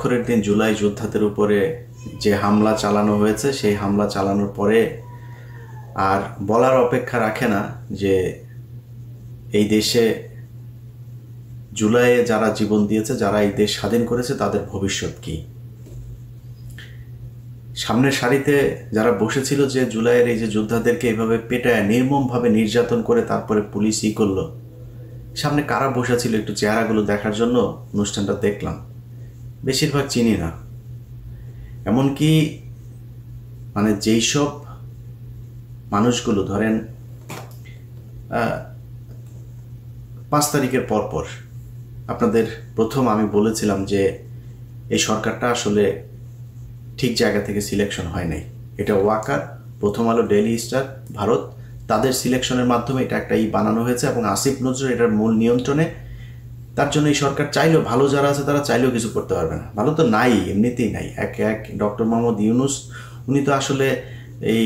রক্তস্বাক্ষরের দিন জুলাই যোদ্ধাদের উপরে যে হামলা চালানো হয়েছে, সেই হামলা চালানোর পরে আর বলার অপেক্ষা রাখে না যে এই দেশে জুলাইয়ে যারা জীবন দিয়েছে, যারা এই দেশ স্বাধীন করেছে, তাদের ভবিষ্যৎ কি। সামনের সারিতে যারা বসেছিল যে জুলাইয়ের এই যে যোদ্ধাদেরকে এভাবে পেটায় নির্মমভাবে নির্যাতন করে তারপরে পুলিশ করলো, সামনে কারা বসেছিল একটু চেহারাগুলো দেখার জন্য অনুষ্ঠানটা দেখলাম। বেশিরভাগ চিনি না। এমনকি মানে যেই সব মানুষগুলো ধরেন 5 তারিখের পরপর আপনাদের প্রথম আমি বলেছিলাম যে এই সরকারটা আসলে ঠিক জায়গা থেকে সিলেকশন হয় নাই। এটা ওয়াকার, প্রথম আলো, ডেইলি স্টার, ভারত, তাদের সিলেকশনের মাধ্যমে এটা একটা বানানো হয়েছে এবং আসিফ নজরুল এটার মূল নিয়ন্ত্রণে। তার জন্য এই সরকার চাইলেও, ভালো যারা আছে তারা চাইলেও কিছু করতে পারবে না। ভালো তো নাই, এমনিতেই নাই। এক ডক্টর মোহাম্মদ ইউনূস, উনি তো আসলে এই